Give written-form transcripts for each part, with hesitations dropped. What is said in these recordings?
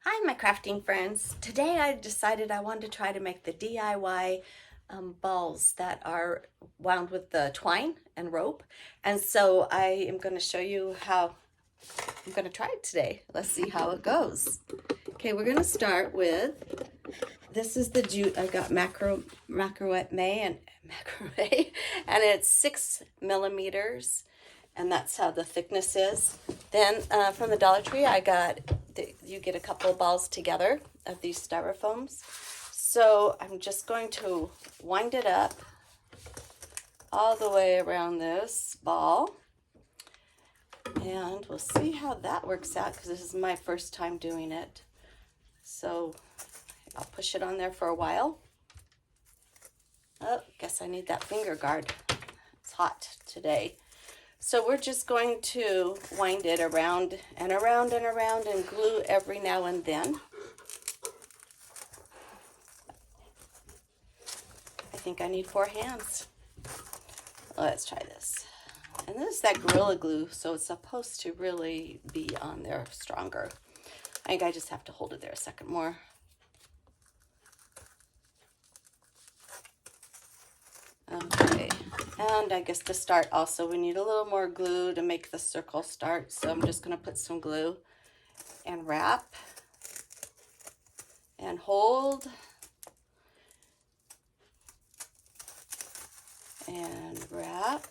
Hi, my crafting friends. Today I decided I wanted to try to make the DIY balls that are wound with the twine and rope. And so I am going to show you how I'm going to try it today. Let's see how it goes. Okay, we're going to start with, this is the jute. I got macrame and it's 6 millimeters, and that's how the thickness is. Then from the Dollar Tree, I got, you get a couple of balls together of these styrofoams. So I'm just going to wind it up all the way around this ball. And we'll see how that works out because this is my first time doing it. So I'll push it on there for a while. Oh, guess I need that finger guard. It's hot today. So we're just going to wind it around and around and around and glue every now and then. I think I need 4 hands. Let's try this. And this is that Gorilla Glue, so it's supposed to really be on there stronger. I think I just have to hold it there a second more. Okay, and I guess to start also we need a little more glue to make the circle start, so I'm just going to put some glue and wrap and hold and wrap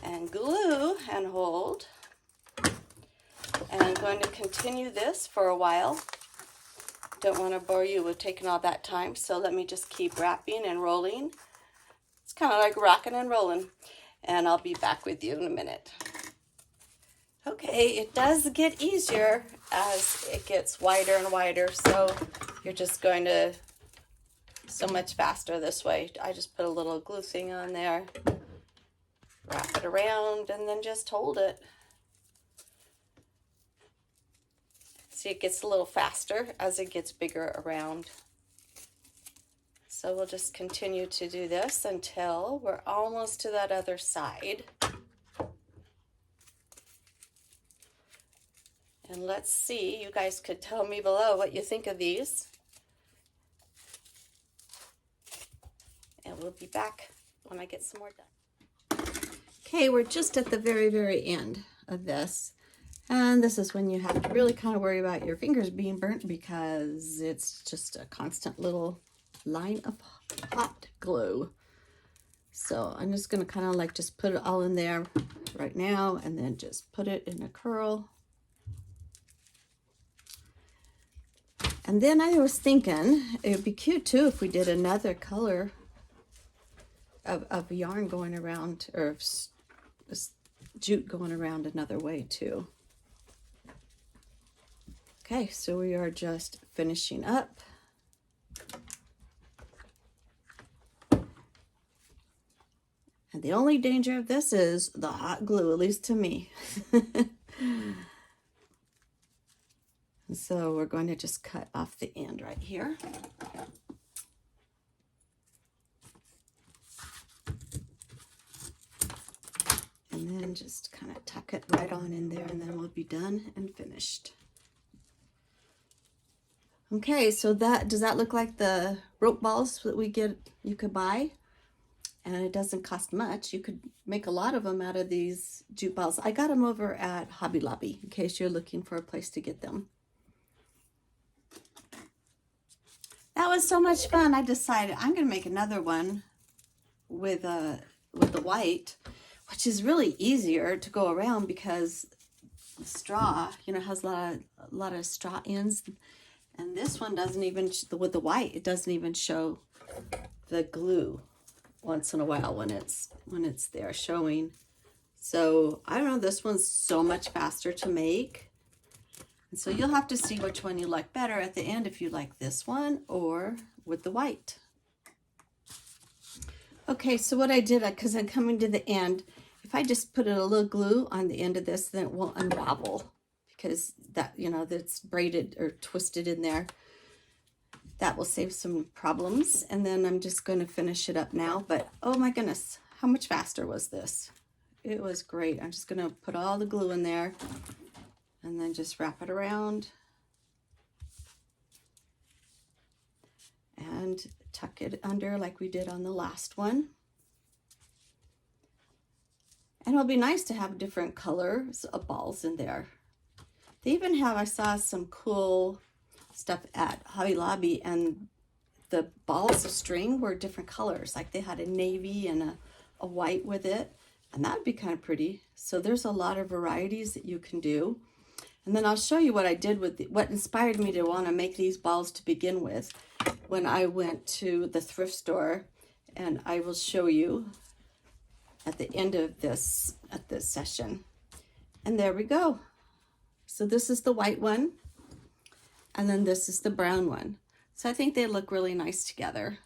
and glue and hold. And I'm going to continue this for a while. Don't want to bore you with taking all that time, so let me just keep wrapping and rolling. It's kind of like rocking and rolling, and I'll be back with you in a minute. Okay, it does get easier as it gets wider and wider, so you're just going to so much faster this way. I just put a little glue thing on there, wrap it around, and then just hold it. See, it gets a little faster as it gets bigger around. So we'll just continue to do this until we're almost to that other side. And let's see, you guys could tell me below what you think of these. And we'll be back when I get some more done. Okay, we're just at the very, very end of this. And this is when you have to really kind of worry about your fingers being burnt because it's just a constant little line of hot glue. So I'm just going to kind of like just put it all in there right now and then just put it in a curl. And then I was thinking it would be cute too if we did another color of yarn going around, or jute going around another way too. Okay, so we are just finishing up. And the only danger of this is the hot glue, at least to me. So we're going to just cut off the end right here. And then just kind of tuck it right on in there, and then we'll be done and finished. Okay, so does that look like the rope balls that you could buy? And it doesn't cost much. You could make a lot of them out of these jute balls. I got them over at Hobby Lobby in case you're looking for a place to get them. That was so much fun. I decided I'm going to make another one with the white, which is really easier to go around because the straw, has a lot of straw ends. And this one doesn't even, with the white, it doesn't even show the glue once in a while when it's there showing. So I don't know, this one's so much faster to make. And so you'll have to see which one you like better at the end, if you like this one or with the white. Okay, so what I did, because I'm coming to the end, if I just put a little glue on the end of this, then it won't unravel because that's braided or twisted in there. That will save some problems. And then I'm just going to finish it up now. But oh my goodness, how much faster was this? It was great. I'm just going to put all the glue in there and then just wrap it around and tuck it under like we did on the last one. And it'll be nice to have different colors of balls in there. They even have, I saw some cool stuff at Hobby Lobby, and the balls of string were different colors. Like they had a navy and a white with it, and that would be kind of pretty. So there's a lot of varieties that you can do. And then I'll show you what I did with what inspired me to want to make these balls to begin with when I went to the thrift store, and I will show you at the end of this session. And there we go. So this is the white one, and then this is the brown one. So I think they look really nice together.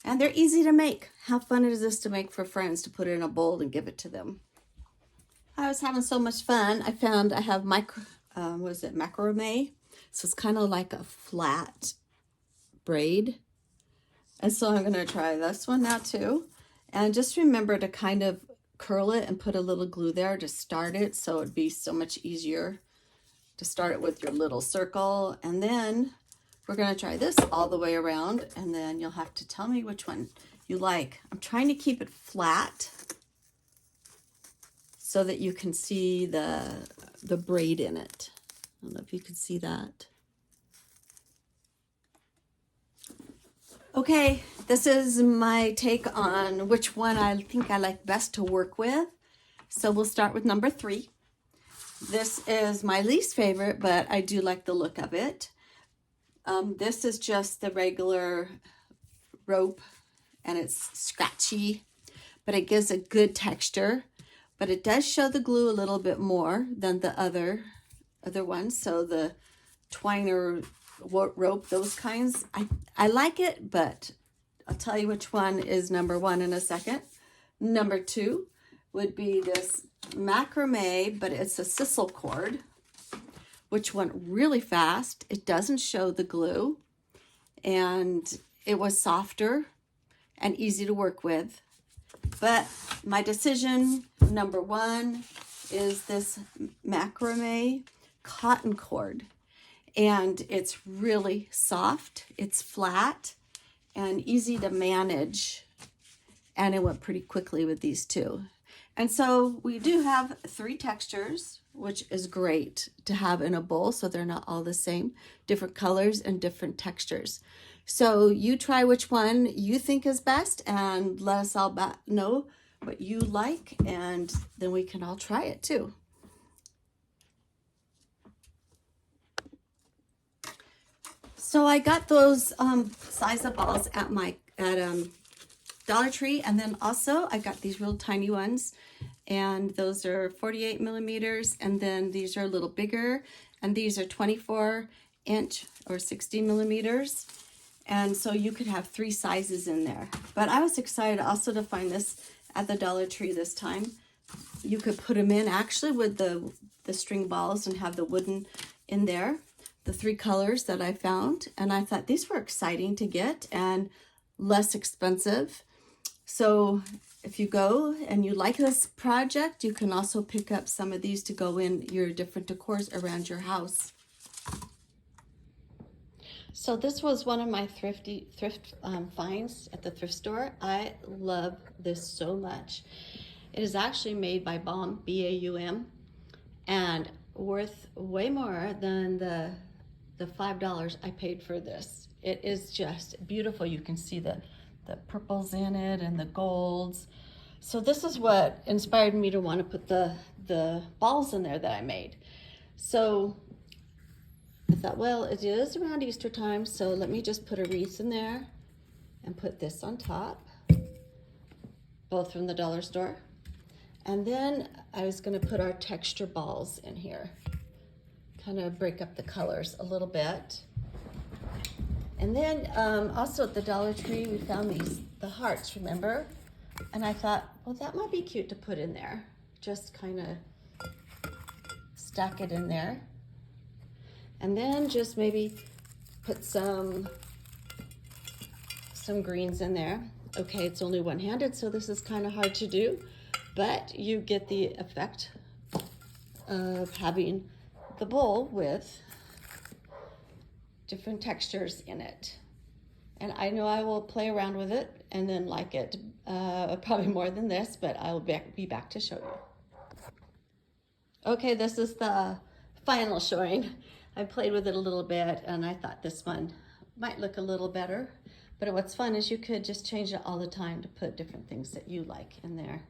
And they're easy to make. How fun is this to make for friends, to put it in a bowl and give it to them? I was having so much fun. I found I have macrame. So it's kind of like a flat braid. And so I'm going to try this one now too. And just remember to kind of curl it and put a little glue there to start it, so it'd be so much easier to start it with your little circle. And then we're going to try this all the way around, and then you'll have to tell me which one you like. I'm trying to keep it flat so that you can see the braid in it. I don't know if you can see that. Okay, this is my take on which one I think I like best to work with. So we'll start with number 3. This is my least favorite, but I do like the look of it. This is just the regular rope, and it's scratchy, but it gives a good texture. But it does show the glue a little bit more than the other ones. So the twiner rope, those kinds, I like it, but I'll tell you which one is number 1 in a second. Number 2 would be this macrame, but it's a sisal cord, which went really fast. It doesn't show the glue, and it was softer and easy to work with. But my decision, number 1, is this macrame cotton cord. And it's really soft, it's flat, and easy to manage. And it went pretty quickly with these two. And so we do have 3 textures, which is great to have in a bowl, so they're not all the same, different colors and different textures. So you try which one you think is best, and let us all know what you like, and then we can all try it too. So I got those size of balls at Dollar Tree, and then also I got these real tiny ones, and those are 48 millimeters, and then these are a little bigger, and these are 24-inch or 60 millimeters, and so you could have 3 sizes in there. But I was excited also to find this at the Dollar Tree this time. You could put them in actually with the string balls and have the wooden in there. The 3 colors that I found, and I thought these were exciting to get and less expensive. So if you go and you like this project, you can also pick up some of these to go in your different decors around your house. So this was one of my thrift finds at the thrift store. I love this so much. It is actually made by Baum, B-A-U-M, and worth way more than the $5 I paid for this. It is just beautiful. You can see the purples in it and the golds. So this is what inspired me to want to put the balls in there that I made. So I thought, well, it is around Easter time, so let me just put a wreath in there and put this on top, both from the dollar store. And then I was going to put our texture balls in here, kind of break up the colors a little bit. And then also at the Dollar Tree, we found the hearts, remember? And I thought, well, that might be cute to put in there. Just kind of stack it in there. And then just maybe put some greens in there. Okay, it's only one-handed, so this is kind of hard to do, but you get the effect of having the bowl with different textures in it. And I know I will play around with it and then like it probably more than this, but I will be back to show you. Okay, this is the final showing. I played with it a little bit and I thought this one might look a little better. But what's fun is you could just change it all the time to put different things that you like in there.